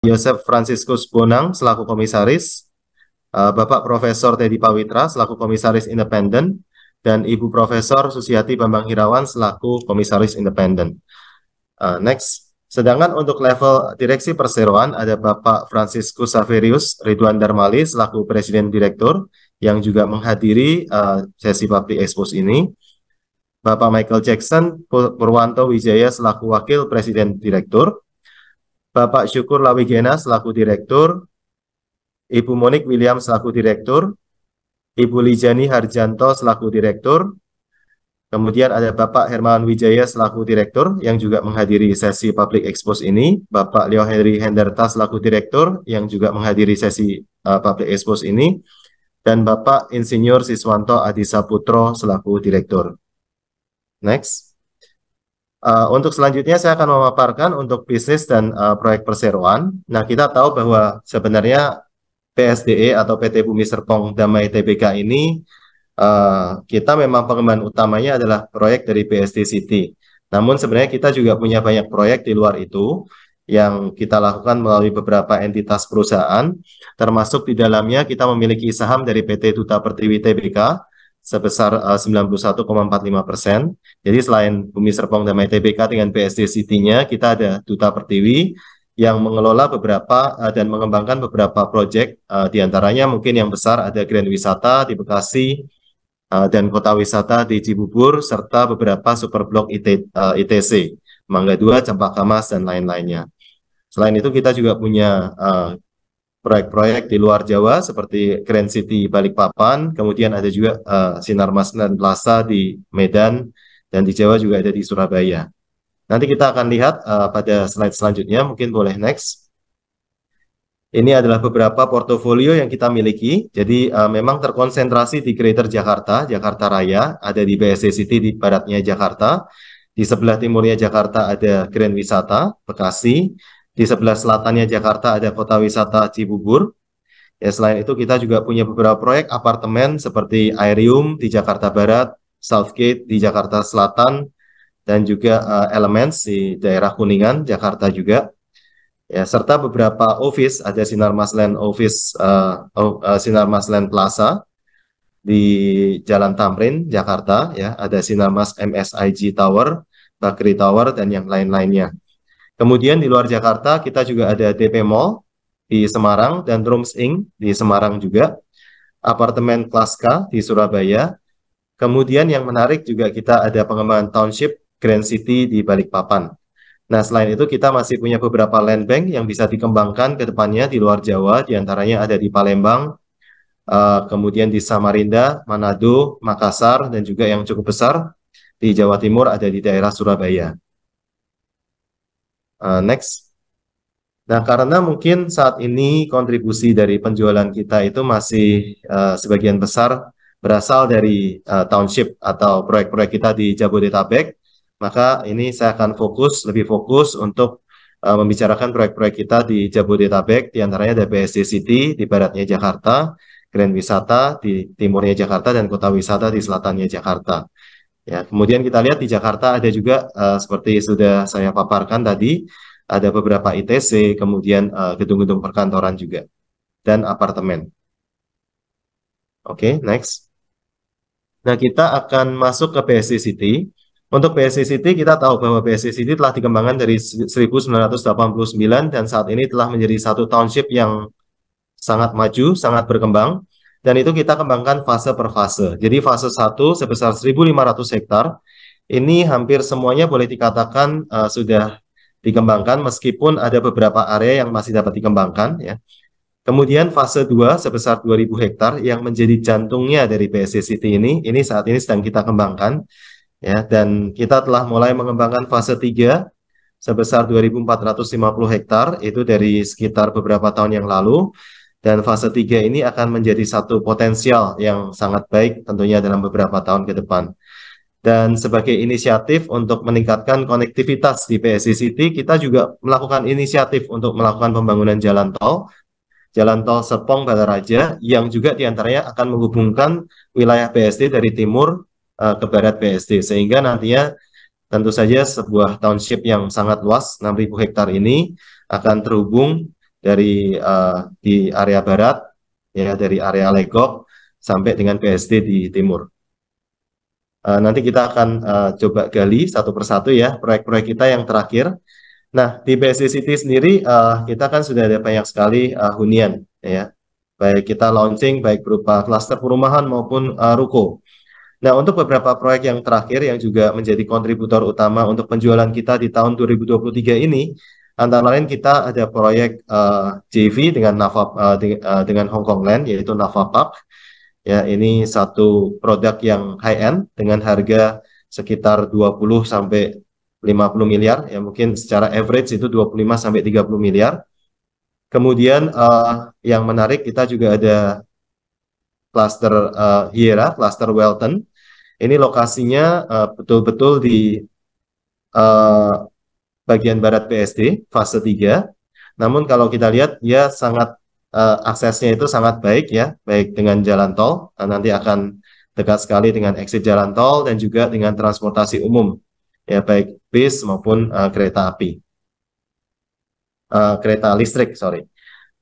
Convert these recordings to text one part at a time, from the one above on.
Yosef Franciscus Bonang selaku komisaris, Bapak Profesor Teddy Pawitra selaku komisaris independen, dan Ibu Profesor Susiati Bambang Hirawan selaku komisaris independen. Next, sedangkan untuk level direksi perseroan ada Bapak Franciscus Saverius Ridwan Darmali selaku Presiden Direktur yang juga menghadiri sesi public expose ini. Bapak Michael Jackson Purwanto Wijaya selaku Wakil Presiden Direktur, Bapak Syukur Lawigena selaku Direktur, Ibu Monik William selaku Direktur, Ibu Lijani Harjanto selaku Direktur, kemudian ada Bapak Hermawan Wijaya selaku Direktur yang juga menghadiri sesi public expose ini, Bapak Leo Henry Hendarta selaku Direktur yang juga menghadiri sesi public expose ini, dan Bapak Insinyur Siswanto Adisa Putro selaku Direktur. Next. Untuk selanjutnya saya akan memaparkan untuk bisnis dan proyek perseroan. Nah, kita tahu bahwa sebenarnya PSDE atau PT Bumi Serpong Damai Tbk ini kita memang pengembangan utamanya adalah proyek dari BSD City. Namun sebenarnya kita juga punya banyak proyek di luar itu yang kita lakukan melalui beberapa entitas perusahaan, termasuk di dalamnya kita memiliki saham dari PT Duta Pertiwi Tbk sebesar 91,45%. Jadi selain Bumi Serpong Damai Tbk dengan BSD City-nya, kita ada Duta Pertiwi yang mengelola beberapa dan mengembangkan beberapa proyek, diantaranya mungkin yang besar ada Grand Wisata di Bekasi dan Kota Wisata di Cibubur, serta beberapa superblok ITC, Mangga 2, Cempaka Mas, dan lain-lainnya. Selain itu kita juga punya proyek-proyek di luar Jawa seperti Grand City Balikpapan, kemudian ada juga Sinarmas dan Plaza di Medan, dan di Jawa juga ada di Surabaya. Nanti kita akan lihat pada slide selanjutnya, mungkin boleh next. Ini adalah beberapa portofolio yang kita miliki, jadi memang terkonsentrasi di Greater Jakarta, Jakarta Raya, ada di BSD City di baratnya Jakarta, di sebelah timurnya Jakarta ada Grand Wisata, Bekasi, di sebelah selatannya Jakarta ada Kota Wisata Cibubur. Ya, selain itu kita juga punya beberapa proyek apartemen seperti Aerium di Jakarta Barat, Southgate di Jakarta Selatan, dan juga Elements di daerah Kuningan, Jakarta juga. Ya, serta beberapa office, ada Sinarmas Land Office, Sinarmas Land Plaza di Jalan Tamrin, Jakarta. Ya, ada Sinarmas MSIG Tower, Bakri Tower, dan yang lain-lainnya. Kemudian di luar Jakarta kita juga ada DP Mall di Semarang dan Rooms Inc. di Semarang juga, apartemen Klaska di Surabaya. Kemudian yang menarik juga kita ada pengembangan Township Grand City di Balikpapan. Nah, selain itu kita masih punya beberapa land bank yang bisa dikembangkan ke depannya di luar Jawa, diantaranya ada di Palembang, kemudian di Samarinda, Manado, Makassar, dan juga yang cukup besar di Jawa Timur ada di daerah Surabaya. Next. Nah, karena mungkin saat ini kontribusi dari penjualan kita itu masih sebagian besar berasal dari township atau proyek-proyek kita di Jabodetabek, maka ini saya akan lebih fokus untuk membicarakan proyek-proyek kita di Jabodetabek, diantaranya ada BSD City di baratnya Jakarta, Grand Wisata di timurnya Jakarta, dan Kota Wisata di selatannya Jakarta. Ya, kemudian kita lihat di Jakarta ada juga seperti sudah saya paparkan tadi, ada beberapa ITC, kemudian gedung-gedung perkantoran juga, dan apartemen. Oke, next. Nah, kita akan masuk ke BSD City. Untuk BSD City, kita tahu bahwa BSD City telah dikembangkan dari 1989 dan saat ini telah menjadi satu township yang sangat maju, sangat berkembang. Dan itu kita kembangkan fase per fase. Jadi fase 1 sebesar 1.500 hektar, ini hampir semuanya boleh dikatakan sudah dikembangkan, meskipun ada beberapa area yang masih dapat dikembangkan. Ya. Kemudian fase 2 sebesar 2.000 hektar yang menjadi jantungnya dari BSD City ini saat ini sedang kita kembangkan. Ya, dan kita telah mulai mengembangkan fase 3 sebesar 2.450 hektar, itu dari sekitar beberapa tahun yang lalu. Dan fase 3 ini akan menjadi satu potensial yang sangat baik tentunya dalam beberapa tahun ke depan. Dan sebagai inisiatif untuk meningkatkan konektivitas di BSD City, kita juga melakukan inisiatif untuk melakukan pembangunan jalan tol Serpong Balaraja, yang juga diantaranya akan menghubungkan wilayah BSD dari timur ke barat BSD, sehingga nantinya tentu saja sebuah township yang sangat luas, 6.000 hektar ini akan terhubung dari di area barat, ya dari area Legok sampai dengan BSD di timur. Nanti kita akan coba gali satu persatu ya proyek-proyek kita yang terakhir. Nah, di BSD City sendiri kita kan sudah ada banyak sekali hunian ya. Baik kita launching baik berupa klaster perumahan maupun ruko. Nah, untuk beberapa proyek yang terakhir yang juga menjadi kontributor utama untuk penjualan kita di tahun 2023 ini, antara lain kita ada proyek JV dengan dengan Hong Kong Land yaitu Nava Park. Ya, ini satu produk yang high end dengan harga sekitar 20 sampai 50 miliar, ya mungkin secara average itu 25 sampai 30 miliar. Kemudian yang menarik kita juga ada cluster Hiera, cluster Welton. Ini lokasinya betul-betul di uh, bagian barat BSD fase 3. Namun kalau kita lihat ya sangat aksesnya itu sangat baik ya, baik dengan jalan tol, nanti akan dekat sekali dengan exit jalan tol dan juga dengan transportasi umum ya baik bis maupun kereta api, kereta listrik, sorry.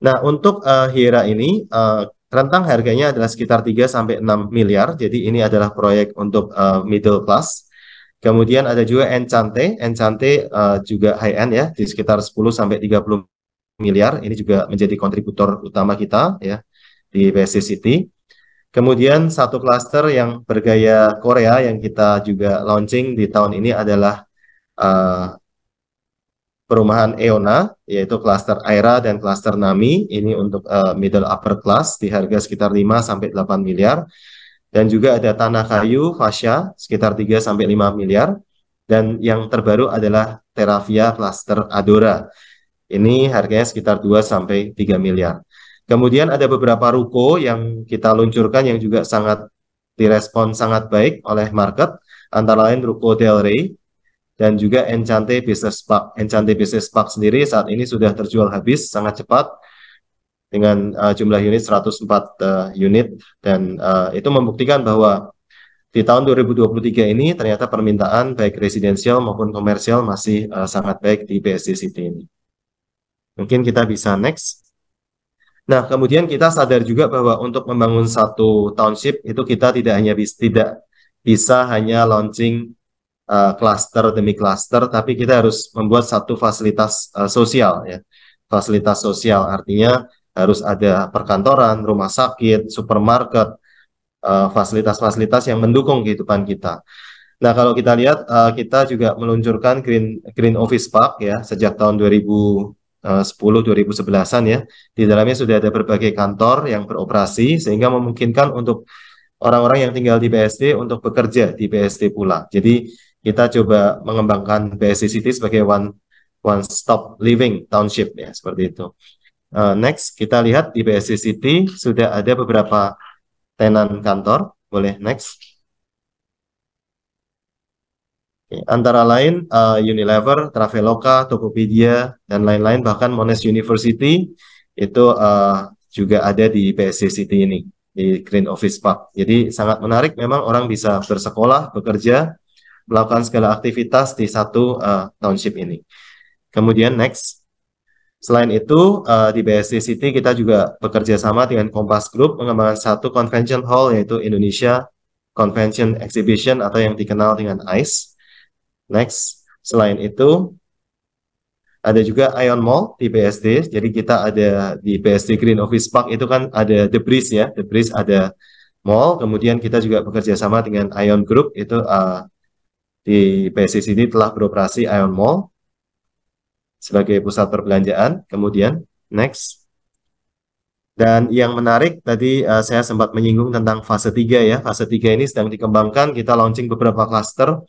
Nah, untuk Hiera ini rentang harganya adalah sekitar 3 sampai 6 miliar. Jadi ini adalah proyek untuk middle class. Kemudian ada juga Enchante. Enchante juga high end ya, di sekitar 10 sampai 30 miliar. Ini juga menjadi kontributor utama kita ya di BSD City. Kemudian satu klaster yang bergaya Korea yang kita juga launching di tahun ini adalah perumahan Eona, yaitu klaster Aira dan klaster Nami. Ini untuk middle upper class di harga sekitar 5 sampai 8 miliar. Dan juga ada Tanah Kayu, Fasya, sekitar 3 sampai 5 miliar. Dan yang terbaru adalah Terravia klaster Adora. Ini harganya sekitar 2 sampai 3 miliar. Kemudian ada beberapa ruko yang kita luncurkan yang juga sangat direspon sangat baik oleh market. Antara lain ruko Del Rey, dan juga Enchante Business Park. Enchante Business Park sendiri saat ini sudah terjual habis sangat cepat dengan jumlah unit 104 unit dan itu membuktikan bahwa di tahun 2023 ini ternyata permintaan baik residensial maupun komersial masih sangat baik di BSD City ini. Mungkin kita bisa next. Nah, kemudian kita sadar juga bahwa untuk membangun satu township itu kita tidak bisa hanya launching klaster demi klaster, tapi kita harus membuat satu fasilitas sosial ya. Fasilitas sosial artinya harus ada perkantoran, rumah sakit, supermarket, fasilitas-fasilitas yang mendukung kehidupan kita. Nah, kalau kita lihat kita juga meluncurkan Green Office Park ya sejak tahun 2010-2011-an ya. Di dalamnya sudah ada berbagai kantor yang beroperasi sehingga memungkinkan untuk orang-orang yang tinggal di BSD untuk bekerja di BSD pula. Jadi kita coba mengembangkan BSD City sebagai one stop living township ya seperti itu. Next kita lihat di BSD City sudah ada beberapa tenan kantor. Boleh next. Antara lain Unilever, Traveloka, Tokopedia dan lain-lain, bahkan Monash University itu juga ada di BSD City ini di Green Office Park. Jadi sangat menarik, memang orang bisa bersekolah, bekerja, melakukan segala aktivitas di satu township ini. Kemudian next, selain itu di BSD City kita juga bekerja sama dengan Kompas Group mengembangkan satu convention hall yaitu Indonesia Convention Exhibition atau yang dikenal dengan ICE. Next, selain itu ada juga Ion Mall di BSD. Jadi kita ada di BSD Green Office Park itu kan ada The Breeze ya, The Breeze ada mall. Kemudian kita juga bekerja sama dengan Ion Group itu di BSD City telah beroperasi Ion Mall sebagai pusat perbelanjaan. Kemudian next. Dan yang menarik tadi saya sempat menyinggung tentang fase 3 ya. Fase 3 ini sedang dikembangkan, kita launching beberapa klaster.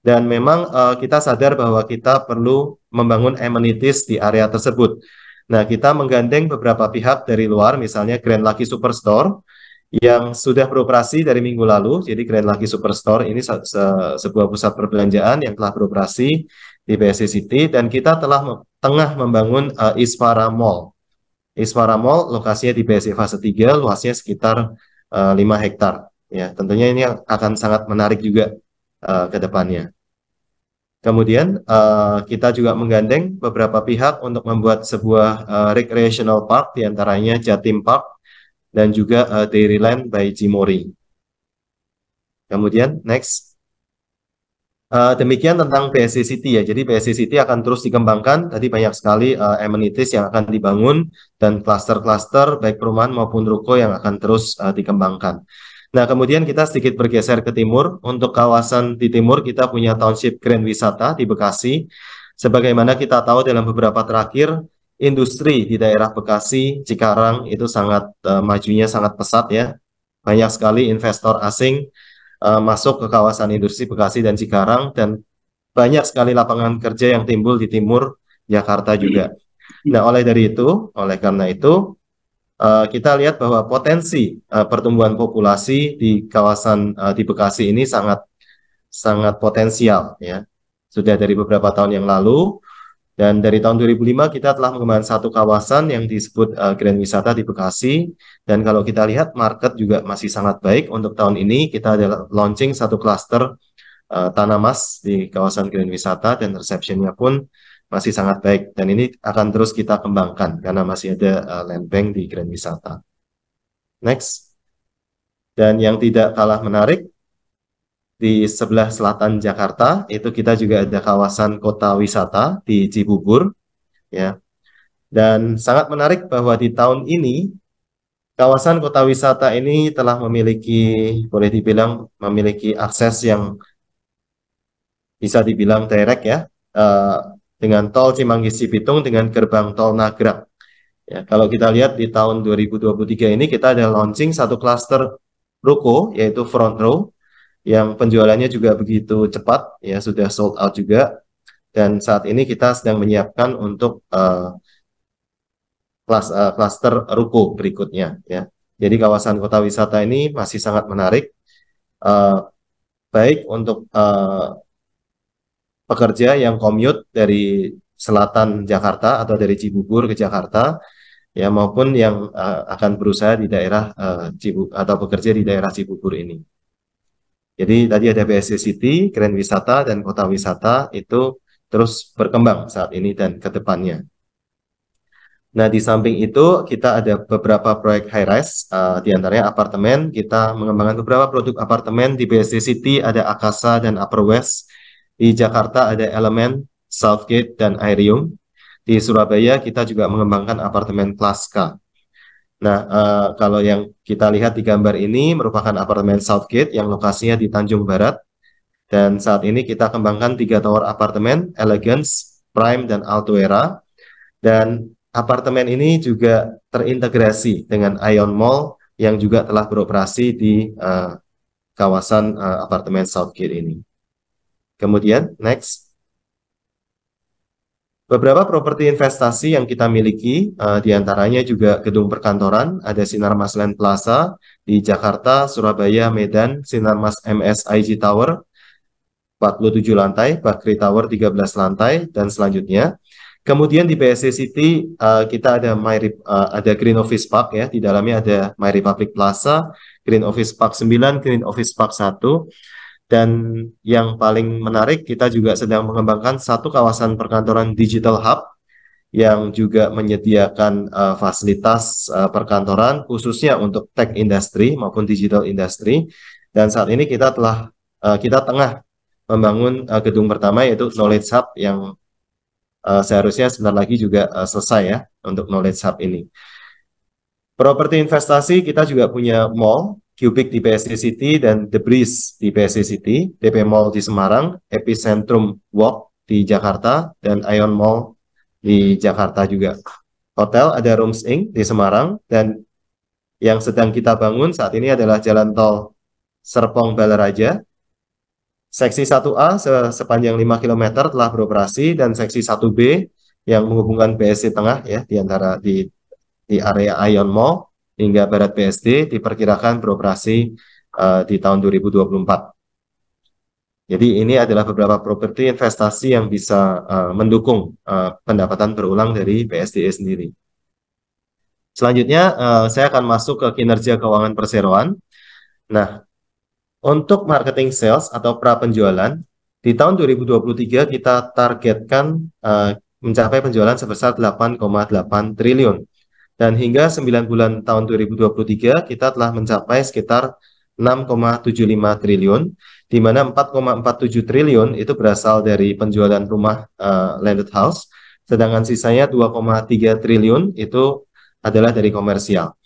Dan memang kita sadar bahwa kita perlu membangun amenities di area tersebut. Nah, kita menggandeng beberapa pihak dari luar, misalnya Grand Lucky Superstore, yang sudah beroperasi dari minggu lalu. Jadi Grand Lucky Superstore ini sebuah pusat perbelanjaan yang telah beroperasi di BSD City. Dan kita tengah membangun Isfara Mall. Isfara Mall lokasinya di BSD fase 3, luasnya sekitar 5 hektar. Ya, tentunya ini akan sangat menarik juga ke depannya. Kemudian kita juga menggandeng beberapa pihak untuk membuat sebuah recreational park, diantaranya Jatim Park dan juga Dairyland by Jimori. Kemudian next. Demikian tentang BSC City ya. Jadi BSC City akan terus dikembangkan. Tadi banyak sekali amenities yang akan dibangun dan klaster-klaster baik perumahan maupun ruko yang akan terus dikembangkan. Nah, kemudian kita sedikit bergeser ke timur. Untuk kawasan di timur kita punya Township Grand Wisata di Bekasi. Sebagaimana kita tahu dalam beberapa terakhir, industri di daerah Bekasi, Cikarang itu sangat majunya sangat pesat ya. Banyak sekali investor asing masuk ke kawasan industri Bekasi dan Cikarang, dan banyak sekali lapangan kerja yang timbul di timur Jakarta juga. Nah, oleh karena itu kita lihat bahwa potensi pertumbuhan populasi di kawasan di Bekasi ini sangat sangat potensial ya. Sudah dari beberapa tahun yang lalu. Dan dari tahun 2005 kita telah mengembangkan satu kawasan yang disebut Grand Wisata di Bekasi. Dan kalau kita lihat market juga masih sangat baik. Untuk tahun ini kita ada launching satu klaster tanah emas di kawasan Grand Wisata, dan reception-nya pun masih sangat baik. Dan ini akan terus kita kembangkan karena masih ada land bank di Grand Wisata. Next. Dan yang tidak kalah menarik, di sebelah selatan Jakarta itu kita juga ada kawasan kota wisata di Cibubur ya. Dan sangat menarik bahwa di tahun ini kawasan kota wisata ini telah memiliki, boleh dibilang memiliki akses yang bisa dibilang direct ya, dengan tol Cimanggis Cibitung dengan gerbang tol Nagrag. Ya, kalau kita lihat di tahun 2023 ini kita ada launching satu klaster ruko yaitu Front Row yang penjualannya juga begitu cepat ya, sudah sold out juga. Dan saat ini kita sedang menyiapkan untuk klaster ruko berikutnya ya. Jadi kawasan kota wisata ini masih sangat menarik, baik untuk pekerja yang commute dari selatan Jakarta atau dari Cibubur ke Jakarta ya, maupun yang akan berusaha di daerah Cibubur atau bekerja di daerah Cibubur ini. Jadi tadi ada BSC City, Grand Wisata, dan Kota Wisata itu terus berkembang saat ini dan ke depannya. Nah, di samping itu kita ada beberapa proyek high rise, di antaranya apartemen. Kita mengembangkan beberapa produk apartemen di BSC City, ada Akasa dan Upper West. Di Jakarta ada Element, Southgate, dan Aerium. Di Surabaya kita juga mengembangkan apartemen kelas K. Nah, kalau yang kita lihat di gambar ini merupakan apartemen Southgate yang lokasinya di Tanjung Barat. Dan saat ini kita kembangkan 3 tower apartemen, Elegance, Prime, dan Altuera. Dan apartemen ini juga terintegrasi dengan Ion Mall yang juga telah beroperasi di kawasan apartemen Southgate ini. Kemudian, next. Beberapa properti investasi yang kita miliki, diantaranya juga gedung perkantoran, ada Sinarmas Land Plaza di Jakarta, Surabaya, Medan, Sinarmas MS IG Tower, 47 lantai, Bakri Tower 13 lantai, dan selanjutnya. Kemudian di BSC City, kita ada ada Green Office Park ya, di dalamnya ada My Republic Plaza, Green Office Park 9, Green Office Park 1, dan yang paling menarik, kita juga sedang mengembangkan satu kawasan perkantoran Digital Hub yang juga menyediakan fasilitas perkantoran khususnya untuk tech industry maupun digital industry. Dan saat ini kita tengah membangun gedung pertama yaitu Knowledge Hub yang seharusnya sebentar lagi juga selesai ya untuk Knowledge Hub ini. Properti investasi kita juga punya mall, Cubic di BSC City dan The Breeze di BSC City, DP Mall di Semarang, Epicentrum Walk di Jakarta, dan Ion Mall di Jakarta juga. Hotel ada Rooms Inc. di Semarang, dan yang sedang kita bangun saat ini adalah Jalan Tol Serpong Balaraja. Seksi 1A sepanjang 5 km telah beroperasi, dan seksi 1B yang menghubungkan BSC Tengah ya di area Ion Mall hingga Barat BSD diperkirakan beroperasi di tahun 2024. Jadi ini adalah beberapa properti investasi yang bisa mendukung pendapatan berulang dari BSDE sendiri. Selanjutnya saya akan masuk ke kinerja keuangan perseroan. Nah, untuk marketing sales atau pra penjualan, Di tahun 2023 kita targetkan mencapai penjualan sebesar 8,8 triliun. Dan hingga 9 bulan tahun 2023 kita telah mencapai sekitar 6,75 triliun, di mana 4,47 triliun itu berasal dari penjualan rumah landed house, sedangkan sisanya 2,3 triliun itu adalah dari komersial.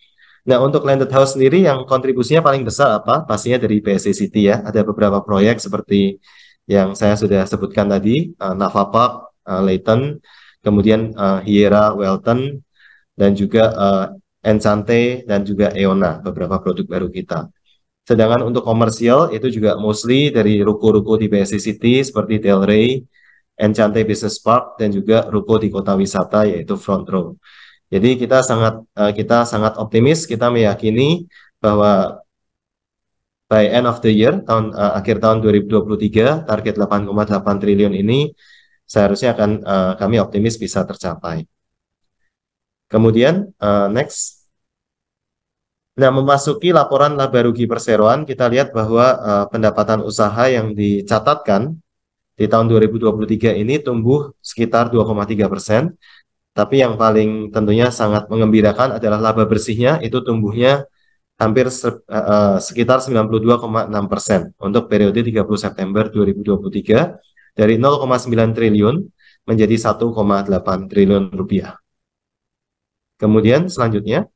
Nah, untuk landed house sendiri yang kontribusinya paling besar apa? Pastinya dari BSD City ya. Ada beberapa proyek seperti yang saya sudah sebutkan tadi, Nava Park, Leighton, kemudian Hiera, Welton, dan juga Enchante dan juga Eona, beberapa produk baru kita. Sedangkan untuk komersial itu juga mostly dari ruko-ruko di BSD City seperti Delray, Enchante Business Park, dan juga ruko di kota wisata yaitu Front Row. Jadi kita sangat optimis, kita meyakini bahwa by end of the year, akhir tahun 2023, target 8,8 triliun ini seharusnya kami optimis bisa tercapai. Kemudian, next. Nah, memasuki laporan laba rugi perseroan, kita lihat bahwa pendapatan usaha yang dicatatkan di tahun 2023 ini tumbuh sekitar 2,3%. Tapi yang paling tentunya sangat mengembirakan adalah laba bersihnya itu tumbuhnya hampir sekitar 92,6% untuk periode 30 September 2023 dari 0,9 triliun menjadi 1,8 triliun rupiah. Kemudian selanjutnya,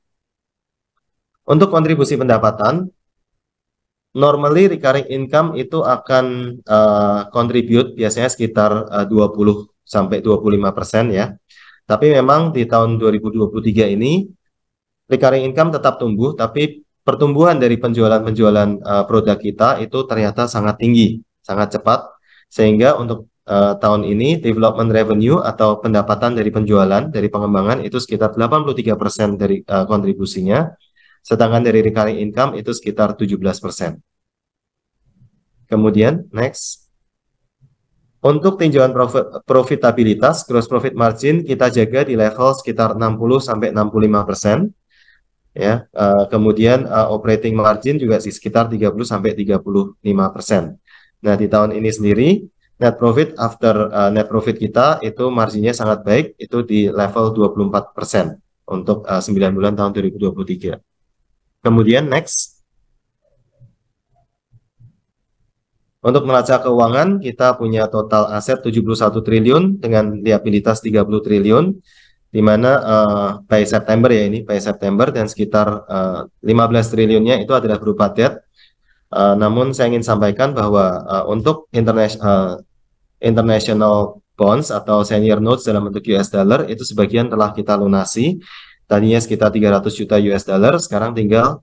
untuk kontribusi pendapatan, normally recurring income itu akan contribute biasanya sekitar 20-25% ya. Tapi memang di tahun 2023 ini, recurring income tetap tumbuh, tapi pertumbuhan dari penjualan-penjualan produk kita itu ternyata sangat tinggi, sangat cepat, sehingga untuk tahun ini development revenue atau pendapatan dari penjualan, dari pengembangan itu sekitar 83% dari kontribusinya, sedangkan dari recurring income itu sekitar 17%. Kemudian, next. Untuk tinjauan profitabilitas, gross profit margin kita jaga di level sekitar 60-65%. Ya, kemudian operating margin juga sekitar 30-35%. Nah, di tahun ini sendiri, net profit after net profit kita itu marginnya sangat baik, itu di level 24% untuk 9 bulan tahun 2023. Kemudian next. Untuk neraca keuangan, kita punya total aset 71 triliun dengan liabilitas 30 triliun, di mana by September ya ini, by September, dan sekitar 15 triliunnya itu adalah berupa debt. Namun saya ingin sampaikan bahwa untuk international bonds atau senior notes dalam bentuk US dollar itu sebagian telah kita lunasi. Tadinya sekitar 300 juta US dollar, sekarang tinggal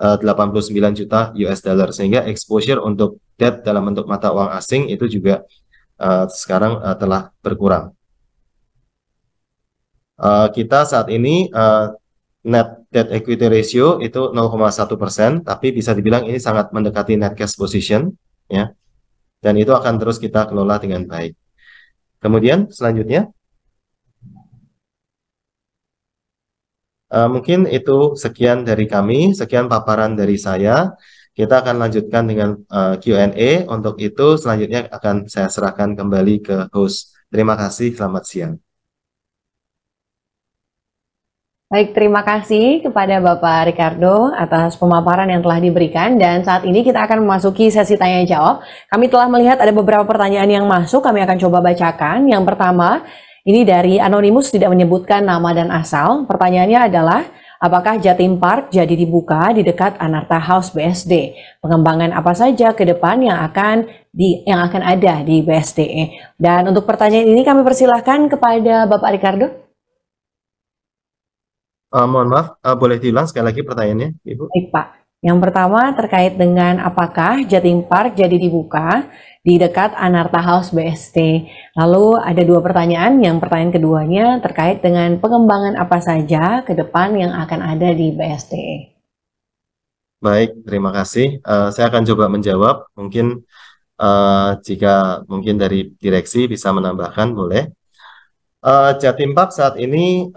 89 juta US dollar, sehingga exposure untuk debt dalam bentuk mata uang asing itu juga sekarang telah berkurang. Kita saat ini net debt equity ratio itu 0,1%, tapi bisa dibilang ini sangat mendekati net cash position, ya, dan itu akan terus kita kelola dengan baik. Kemudian selanjutnya, mungkin itu sekian dari kami, sekian paparan dari saya. Kita akan lanjutkan dengan Q&A. Untuk itu selanjutnya akan saya serahkan kembali ke host. Terima kasih, selamat siang. Baik, terima kasih kepada Bapak Ricardo atas pemaparan yang telah diberikan, dan saat ini kita akan memasuki sesi tanya jawab. Kami telah melihat ada beberapa pertanyaan yang masuk, kami akan coba bacakan. Yang pertama, ini dari Anonymous, tidak menyebutkan nama dan asal. Pertanyaannya adalah, apakah Jatim Park jadi dibuka di dekat Anarta House BSD? Pengembangan apa saja ke depan yang akan ada di BSDE? Dan untuk pertanyaan ini kami persilahkan kepada Bapak Ricardo. Mohon maaf, boleh diulang sekali lagi pertanyaannya, Ibu? Baik, Pak. Yang pertama terkait dengan apakah Jatim Park jadi dibuka di dekat Anarta House BSD. Lalu ada dua pertanyaan. Yang pertanyaan keduanya terkait dengan pengembangan apa saja ke depan yang akan ada di BSD. Baik, terima kasih. Saya akan coba menjawab. Mungkin jika mungkin dari direksi bisa menambahkan, boleh. Jatim Park saat ini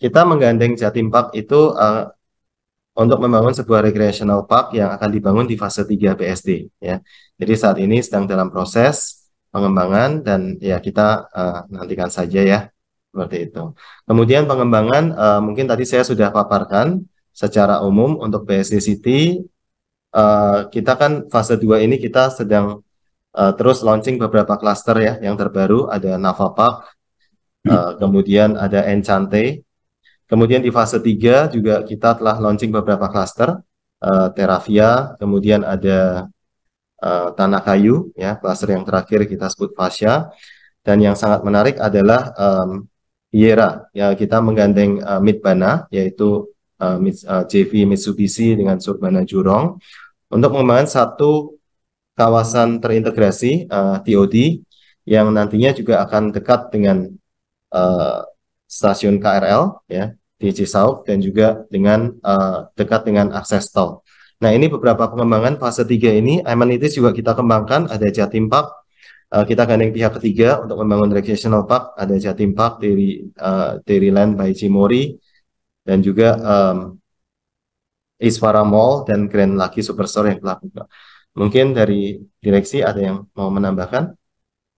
kita menggandeng Jatim Park itu untuk membangun sebuah recreational park yang akan dibangun di fase 3 BSD ya. Jadi saat ini sedang dalam proses pengembangan dan ya kita nantikan saja ya seperti itu. Kemudian pengembangan mungkin tadi saya sudah paparkan secara umum untuk BSD City. Kita kan fase 2 ini kita sedang terus launching beberapa klaster ya yang terbaru, ada Nava Park, kemudian ada Enchante. Kemudian di fase 3 juga kita telah launching beberapa klaster, Terravia, kemudian ada Tanah Kayu, ya, klaster yang terakhir kita sebut Fasya. Dan yang sangat menarik adalah Hiera, ya, kita menggandeng Midbana, yaitu JV Mitsubishi dengan Surbana Jurong, untuk mengembangkan satu kawasan terintegrasi TOD, yang nantinya juga akan dekat dengan stasiun KRL, ya, di Cisauk dan juga dengan dekat dengan akses tol. Nah, ini beberapa pengembangan fase 3 ini. Amenities juga kita kembangkan, ada Jatim Park, kita gandeng pihak ketiga untuk membangun recreational park, ada Jatim Park, Dairyland by Cimory, dan juga Iswara Mall dan Grand Lucky Superstore yang telah buka. Mungkin dari direksi ada yang mau menambahkan?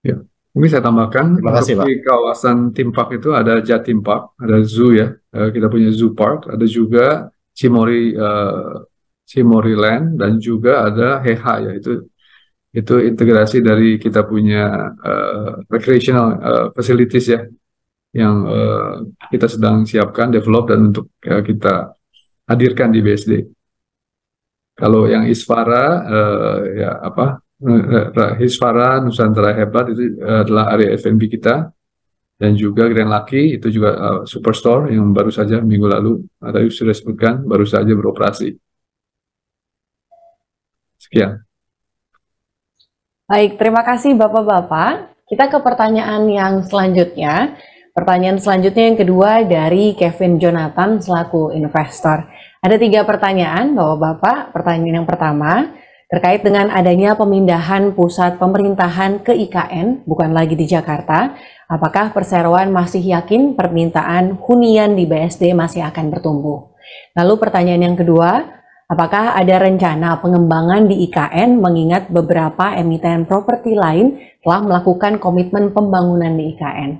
Ya. Mungkin saya tambahkan, Terima kasih, Pak. di kawasan theme park itu ada Jatim Park, ada zoo ya, kita punya zoo park, ada juga Cimory Land, dan juga ada Heha ya, itu integrasi dari kita punya recreational facilities ya, yang kita sedang siapkan, develop, dan untuk kita hadirkan di BSD. Kalau yang Iswara ya apa? Hisvara Nusantara Hebat itu adalah area F&B kita, dan juga Grand Lucky itu juga Superstore yang baru saja minggu lalu tadi sudah disebutkan baru saja beroperasi. Sekian. Baik, terima kasih Bapak-Bapak. Kita ke pertanyaan yang selanjutnya. Pertanyaan selanjutnya yang kedua dari Kevin Jonathan selaku investor. Ada 3 pertanyaan Bapak-Bapak. Pertanyaan yang pertama terkait dengan adanya pemindahan pusat pemerintahan ke IKN, bukan lagi di Jakarta, apakah Perseroan masih yakin permintaan hunian di BSD masih akan bertumbuh? Lalu pertanyaan yang kedua, apakah ada rencana pengembangan di IKN mengingat beberapa emiten properti lain telah melakukan komitmen pembangunan di IKN?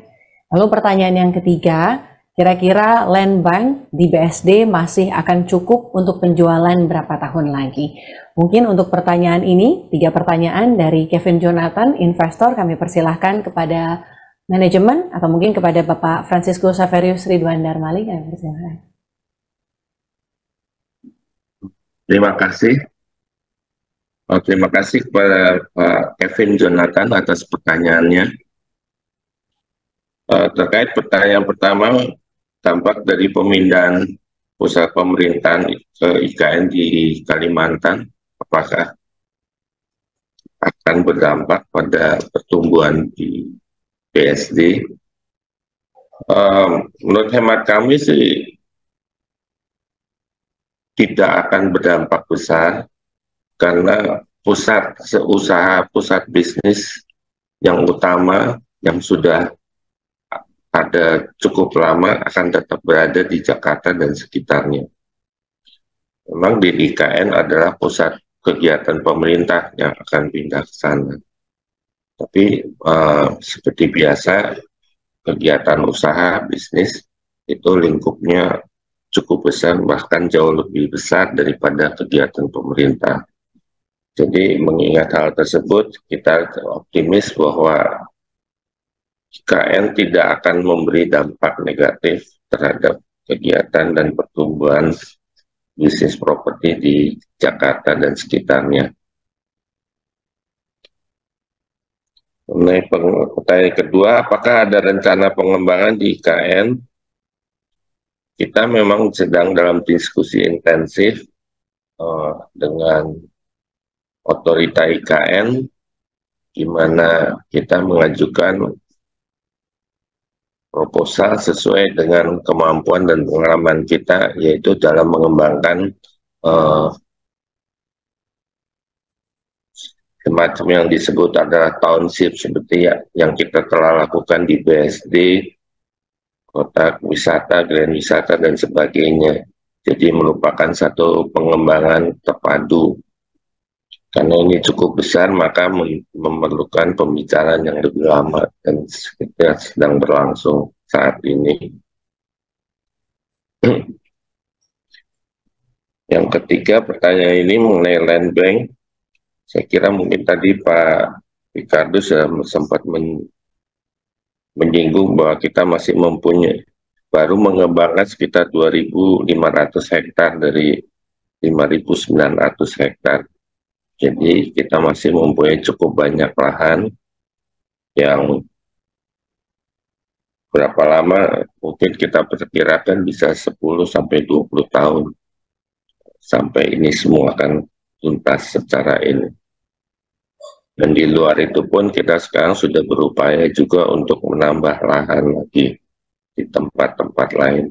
Lalu pertanyaan yang ketiga, kira-kira land bank di BSD masih akan cukup untuk penjualan berapa tahun lagi? Mungkin untuk pertanyaan ini, 3 pertanyaan dari Kevin Jonathan, investor, kami persilahkan kepada manajemen atau mungkin kepada Bapak Francisco Saverius Ridwan Darmali, kami persilahkan. Terima kasih. Terima kasih kepada Pak Kevin Jonathan atas pertanyaannya. Terkait pertanyaan pertama, dampak dari pemindahan pusat pemerintahan ke IKN di Kalimantan, apakah akan berdampak pada pertumbuhan di BSD? Menurut hemat kami sih tidak akan berdampak besar, karena pusat usaha, pusat bisnis yang utama yang sudah ada cukup lama akan tetap berada di Jakarta dan sekitarnya. Memang di IKN adalah pusat kegiatan pemerintah yang akan pindah ke sana. Tapi seperti biasa, kegiatan usaha, bisnis, itu lingkupnya cukup besar, bahkan jauh lebih besar daripada kegiatan pemerintah. Jadi mengingat hal tersebut, kita optimis bahwa IKN tidak akan memberi dampak negatif terhadap kegiatan dan pertumbuhan bisnis properti di Jakarta dan sekitarnya. Mengenai pertanyaan kedua, apakah ada rencana pengembangan di IKN? Kita memang sedang dalam diskusi intensif dengan otorita IKN, di mana kita mengajukan proposal sesuai dengan kemampuan dan pengalaman kita, yaitu dalam mengembangkan semacam yang disebut adalah township, seperti yang kita telah lakukan di BSD, kota wisata, grand wisata, dan sebagainya. Jadi merupakan satu pengembangan terpadu. Karena ini cukup besar, maka memerlukan pembicaraan yang lebih lama dan sedang berlangsung saat ini. Yang ketiga, pertanyaan ini mengenai land bank. Saya kira mungkin tadi Pak Ricardo sudah sempat menyinggung bahwa kita masih baru mengembangkan sekitar 2.500 hektar dari 5.900 hektar. Jadi kita masih mempunyai cukup banyak lahan yang berapa lama mungkin kita perkirakan bisa 10-20 tahun sampai ini semua akan tuntas secara ini. Dan di luar itu pun kita sekarang sudah berupaya juga untuk menambah lahan lagi di tempat-tempat lain.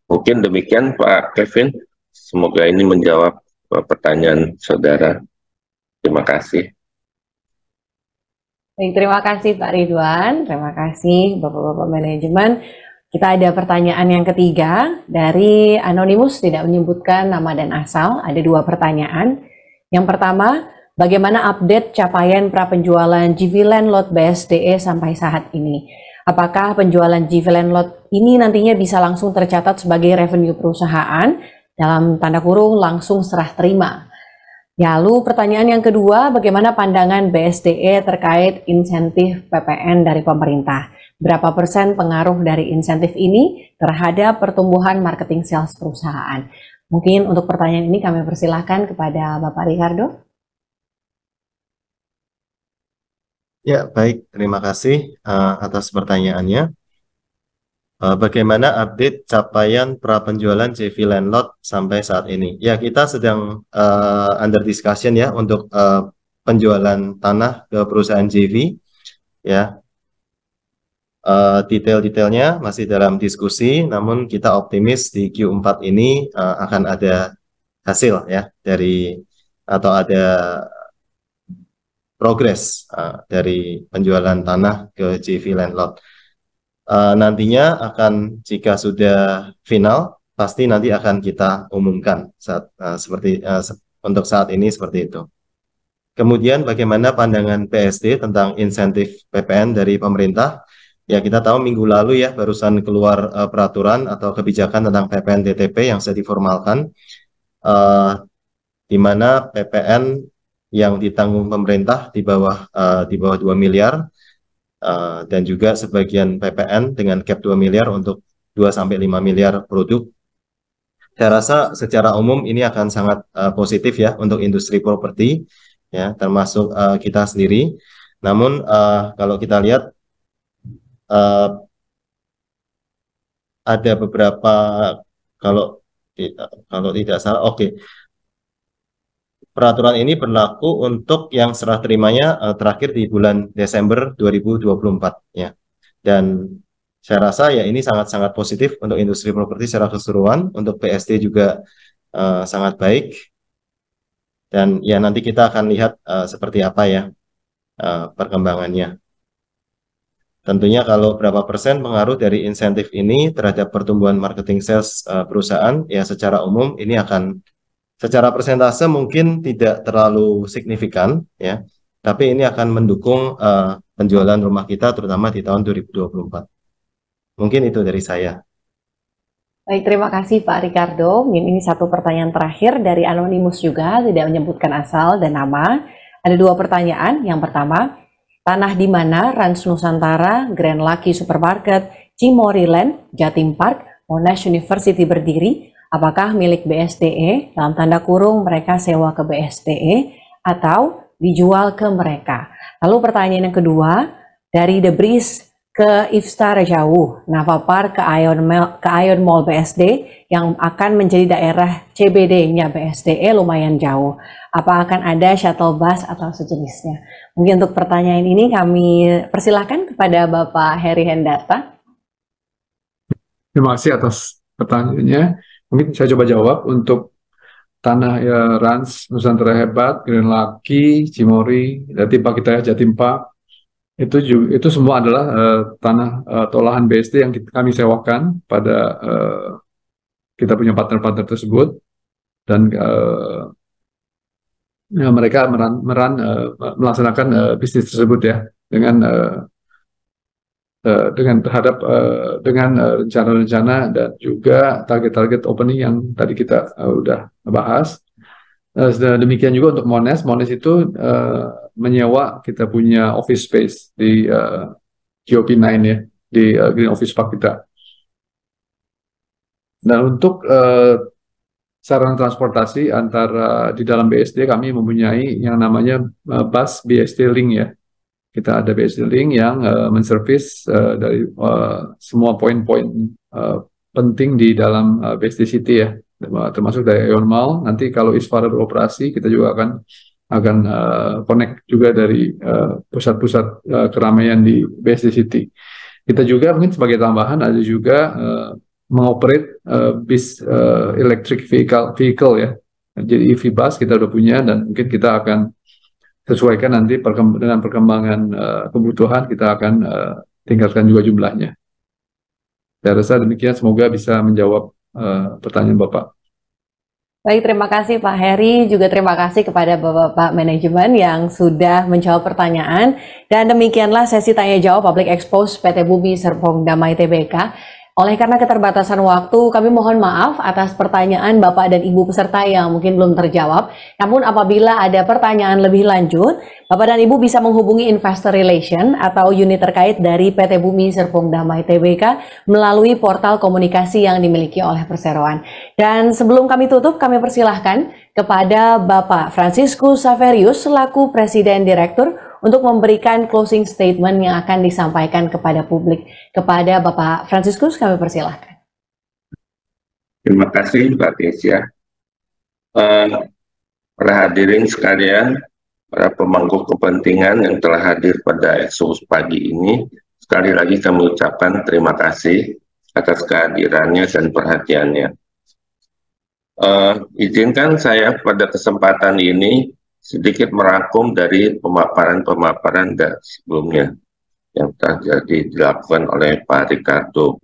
Mungkin demikian Pak Kevin. Semoga ini menjawab pertanyaan saudara. Terima kasih. Baik, terima kasih Pak Ridwan, terima kasih Bapak-Bapak manajemen. Kita ada pertanyaan yang ketiga dari Anonymous, tidak menyebutkan nama dan asal. Ada 2 pertanyaan. Yang pertama, bagaimana update capaian prapenjualan GV Land Lot BSDE sampai saat ini? Apakah penjualan GV Land Lot ini nantinya bisa langsung tercatat sebagai revenue perusahaan, dalam tanda kurung langsung serah terima? Lalu pertanyaan yang kedua, bagaimana pandangan BSDE terkait insentif PPN dari pemerintah? Berapa persen pengaruh dari insentif ini terhadap pertumbuhan marketing sales perusahaan? Mungkin untuk pertanyaan ini kami persilahkan kepada Bapak Ricardo. Ya, baik. Terima kasih atas pertanyaannya. Bagaimana update capaian prapenjualan JV Land Lot sampai saat ini? Ya, kita sedang under discussion ya untuk penjualan tanah ke perusahaan JV. Ya, detail-detailnya masih dalam diskusi, namun kita optimis di Q4 ini akan ada hasil ya dari atau ada progres dari penjualan tanah ke JV Land Lot. Nantinya akan, jika sudah final, pasti nanti akan kita umumkan untuk saat ini seperti itu. Kemudian bagaimana pandangan PSD tentang insentif PPN dari pemerintah? Ya, kita tahu minggu lalu ya barusan keluar peraturan atau kebijakan tentang PPN DTP yang sudah diformalkan, di mana PPN yang ditanggung pemerintah di bawah 2 miliar. Dan juga sebagian PPN dengan cap 2 miliar untuk 2-5 miliar produk. Saya rasa secara umum ini akan sangat positif ya untuk industri properti, ya, termasuk kita sendiri. Namun kalau kita lihat ada beberapa, kalau tidak salah, peraturan ini berlaku untuk yang serah terimanya terakhir di bulan Desember 2024 ya. Dan saya rasa ya ini sangat-sangat positif untuk industri properti secara keseluruhan, untuk PSD juga sangat baik. Dan ya nanti kita akan lihat seperti apa ya perkembangannya. Tentunya kalau berapa persen pengaruh dari insentif ini terhadap pertumbuhan marketing sales perusahaan, ya secara umum ini akan secara persentase mungkin tidak terlalu signifikan ya, tapi ini akan mendukung penjualan rumah kita terutama di tahun 2024. Mungkin itu dari saya. Baik, terima kasih Pak Ricardo. Ini satu pertanyaan terakhir dari Anonymous juga, tidak menyebutkan asal dan nama. Ada 2 pertanyaan. Yang pertama, tanah di mana Rans Nusantara, Grand Lucky Supermarket, Cimory Land, Jatim Park, Monash University berdiri? Apakah milik BSDE, dalam tanda kurung mereka sewa ke BSDE, atau dijual ke mereka? Lalu pertanyaan yang kedua, dari The Breeze ke Ifstar jauh, Nava Park ke Ion Mall BSD yang akan menjadi daerah CBD-nya BSDE lumayan jauh. Apa akan ada shuttle bus atau sejenisnya? Mungkin untuk pertanyaan ini kami persilahkan kepada Bapak Heri Hendata. Terima kasih atas pertanyaannya. Mungkin saya coba jawab untuk tanah ya, Rans Nusantara Hebat, Grand Lucky, Cimory, Jatim Park kita ya, Jatim Park. itu semua adalah tanah atau lahan BSD yang kami sewakan pada kita punya partner-partner tersebut, dan ya, mereka melaksanakan bisnis tersebut ya dengan dengan rencana-rencana dan juga target-target opening yang tadi kita udah bahas. Demikian juga untuk Mones. Mones itu menyewa kita punya office space di GOP9 ya, di Green Office Park kita. Dan untuk sarana transportasi antara di dalam BSD, kami mempunyai yang namanya bus BSD Link ya. Kita ada BSD Link yang menservis dari semua poin-poin penting di dalam BSD City ya, termasuk dari Aeon Mall. Nanti kalau Isfara beroperasi, kita juga akan connect juga dari pusat-pusat keramaian di BSD City. Kita juga mungkin sebagai tambahan ada juga mengoperate bis electric vehicle ya. Jadi EV bus kita udah punya, dan mungkin kita akan sesuaikan nanti dengan perkembangan kebutuhan, kita akan tingkatkan juga jumlahnya. Saya rasa demikian, semoga bisa menjawab pertanyaan Bapak. Baik, terima kasih Pak Heri, juga terima kasih kepada Bapak Manajemen yang sudah menjawab pertanyaan. Dan demikianlah sesi tanya jawab Public Expose PT Bumi Serpong Damai Tbk. Oleh karena keterbatasan waktu, kami mohon maaf atas pertanyaan Bapak dan Ibu peserta yang mungkin belum terjawab. Namun apabila ada pertanyaan lebih lanjut, Bapak dan Ibu bisa menghubungi Investor Relation atau unit terkait dari PT Bumi Serpong Damai Tbk melalui portal komunikasi yang dimiliki oleh perseroan. Dan sebelum kami tutup, kami persilahkan kepada Bapak Franciscus Saverius selaku Presiden Direktur untuk memberikan closing statement yang akan disampaikan kepada publik. Kepada Bapak Franciscus, kami persilahkan. Terima kasih Mbak Tisya. Para hadirin sekalian, para pemangku kepentingan yang telah hadir pada Expose pagi ini, sekali lagi kami ucapkan terima kasih atas kehadirannya dan perhatiannya. Izinkan saya pada kesempatan ini sedikit merangkum dari pemaparan-pemaparan sebelumnya yang telah dilakukan oleh Pak Ricardo.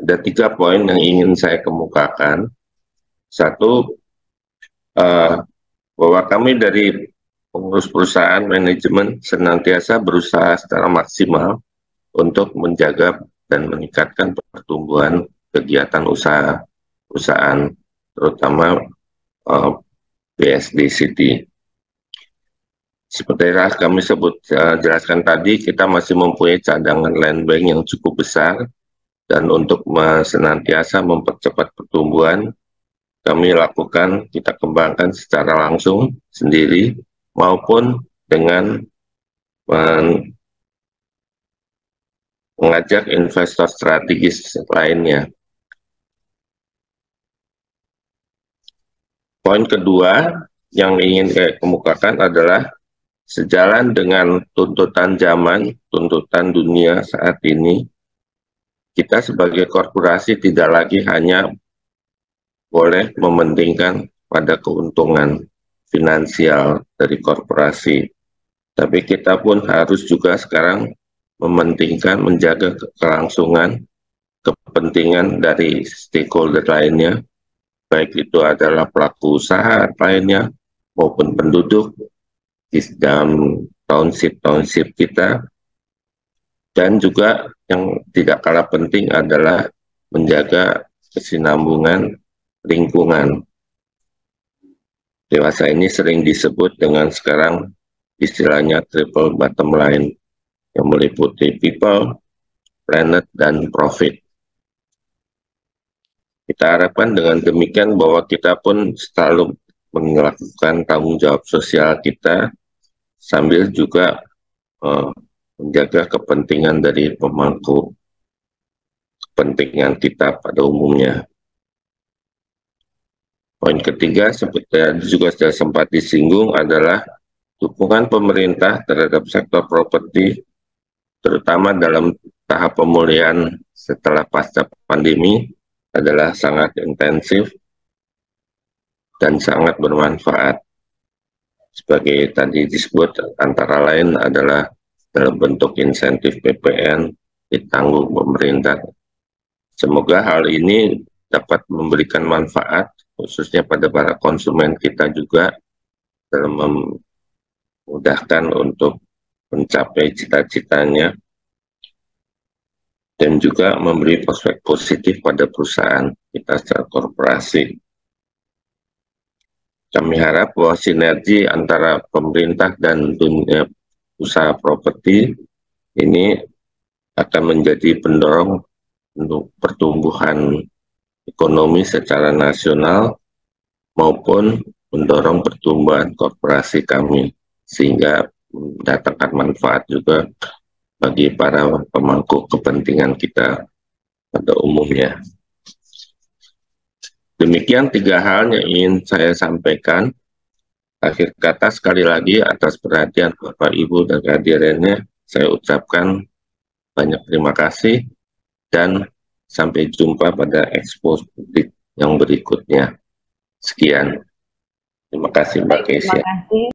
Ada 3 poin yang ingin saya kemukakan. Satu, bahwa kami dari pengurus perusahaan manajemen senantiasa berusaha secara maksimal untuk menjaga dan meningkatkan pertumbuhan kegiatan usaha perusahaan, terutama BSD City. Seperti yang kami jelaskan tadi, kita masih mempunyai cadangan land bank yang cukup besar, dan untuk senantiasa mempercepat pertumbuhan, kita kembangkan secara langsung sendiri maupun dengan mengajak investor strategis lainnya. Poin kedua yang ingin saya kemukakan adalah sejalan dengan tuntutan zaman, tuntutan dunia saat ini, kita sebagai korporasi tidak lagi hanya boleh mementingkan pada keuntungan finansial dari korporasi, tapi kita pun harus juga sekarang mementingkan, menjaga kelangsungan kepentingan dari stakeholder lainnya, baik itu adalah pelaku usaha lainnya maupun penduduk di dalam township kita, dan juga yang tidak kalah penting adalah menjaga kesinambungan lingkungan. Dewasa ini sering disebut dengan sekarang istilahnya triple bottom line, yang meliputi people, planet, dan profit. Kita harapkan dengan demikian bahwa kita pun selalu melakukan tanggung jawab sosial kita, sambil juga menjaga kepentingan dari pemangku kepentingan kita pada umumnya. Poin ketiga, seperti juga sudah sempat disinggung, adalah dukungan pemerintah terhadap sektor properti, terutama dalam tahap pemulihan setelah pasca pandemi, adalah sangat intensif dan sangat bermanfaat. Sebagai tadi disebut, antara lain adalah dalam bentuk insentif PPN ditanggung pemerintah. Semoga hal ini dapat memberikan manfaat khususnya pada para konsumen kita juga dalam memudahkan untuk mencapai cita-citanya dan juga memberi prospek positif pada perusahaan kita secara korporasi. Kami harap bahwa sinergi antara pemerintah dan dunia usaha properti ini akan menjadi pendorong untuk pertumbuhan ekonomi secara nasional maupun mendorong pertumbuhan korporasi kami sehingga mendatangkan manfaat juga bagi para pemangku kepentingan kita pada umumnya. Demikian 3 hal yang ingin saya sampaikan. Akhir kata sekali lagi atas perhatian Bapak Ibu dan kehadirannya saya ucapkan banyak terima kasih dan sampai jumpa pada expo publik yang berikutnya. Sekian. Terima kasih Mbak Kesia. Terima kasih.